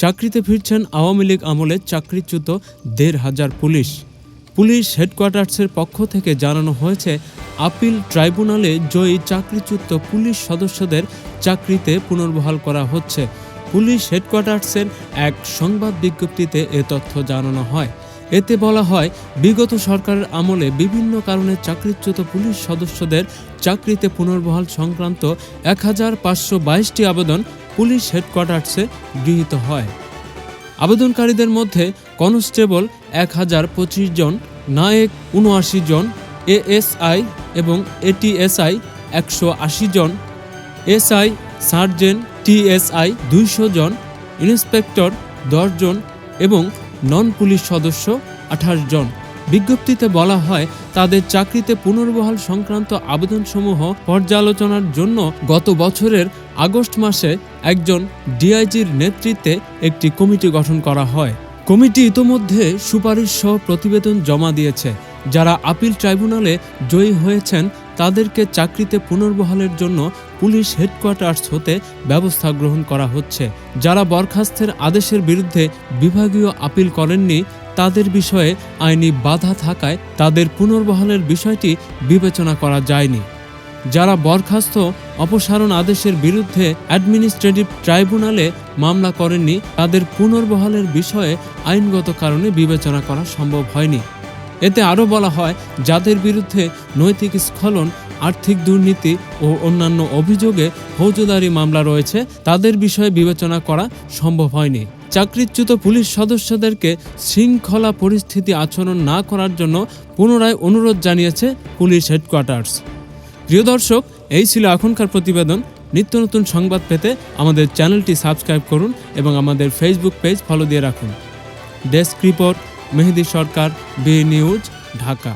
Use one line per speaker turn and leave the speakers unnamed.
চাকরিতে ফিরছেন আওয়ামী লীগ আমলে চাকরিচ্যুত ১৫০০ পুলিশ হেডকোয়ার্টার্সের পক্ষ থেকে জানানো হয়েছে, আপিল ট্রাইব্যুনালে জয়ী চাকরিচ্যুত পুলিশ সদস্যদের চাকরিতে পুনর্বহাল করা হচ্ছে। পুলিশ হেডকোয়ার্টার্সের এক সংবাদ বিজ্ঞপ্তিতে এ তথ্য জানানো হয়। এতে বলা হয়, বিগত সরকারের আমলে বিভিন্ন কারণে চাকরিচ্যুত পুলিশ সদস্যদের চাকরিতে পুনর্বহাল সংক্রান্ত ১৫২২টি আবেদন পুলিশ হেডকোয়ার্টার্সে গৃহীত হয়। আবেদনকারীদের মধ্যে কনস্টেবল ১০২৫ জন, নায়েক ৭৯ জন, এএসআই এবং এটিএসআই ১৮০ জন, এসআই, সার্জেন্ট, টিএসআই ২০০ জন, ইন্সপেক্টর ১০ জন এবং নন পুলিশ সদস্য ২৮ জন। বিজ্ঞপ্তিতে বলা হয়, তাদের চাকরিতে পুনর্বহাল সংক্রান্ত আবেদনসমূহ পর্যালোচনার জন্য গত বছরের আগস্ট মাসে একজন ডিআইজির নেতৃত্বে একটি কমিটি গঠন করা হয়। কমিটি ইতোমধ্যে সুপারিশ সহ প্রতিবেদন জমা দিয়েছে। যারা আপিল ট্রাইব্যুনালে জয়ী হয়েছেন তাদেরকে চাকরিতে পুনর্বহালের জন্য পুলিশ হেডকোয়ার্টার্স হতে ব্যবস্থা গ্রহণ করা হচ্ছে। যারা বরখাস্তের আদেশের বিরুদ্ধে বিভাগীয় আপিল করেননি তাদের বিষয়ে আইনি বাধা থাকায় তাদের পুনর্বহালের বিষয়টি বিবেচনা করা যায়নি। যারা বরখাস্ত অপসারণ আদেশের বিরুদ্ধে অ্যাডমিনিস্ট্রেটিভ ট্রাইব্যুনালে মামলা করেননি তাদের পুনর্বহালের বিষয়ে আইনগত কারণে বিবেচনা করা সম্ভব হয়নি। এতে আরও বলা হয়, যাদের বিরুদ্ধে নৈতিক স্খলন, আর্থিক দুর্নীতি ও অন্যান্য অভিযোগে ফৌজদারি মামলা রয়েছে তাদের বিষয়ে বিবেচনা করা সম্ভব হয়নি। চাকরিচ্যুত পুলিশ সদস্যদেরকে শৃঙ্খলা পরিস্থিতি আচরণ না করার জন্য পুনরায় অনুরোধ জানিয়েছে পুলিশ হেডকোয়ার্টার্স। প্রিয় দর্শক, এই ছিল এখনকার প্রতিবেদন। নিত্য নতুন সংবাদ পেতে আমাদের চ্যানেলটি সাবস্ক্রাইব করুন এবং আমাদের ফেসবুক পেজ ফলো দিয়ে রাখুন। ডেস্ক রিপোর্ট, মেহেদী সরকার, বি নিউজ, ঢাকা।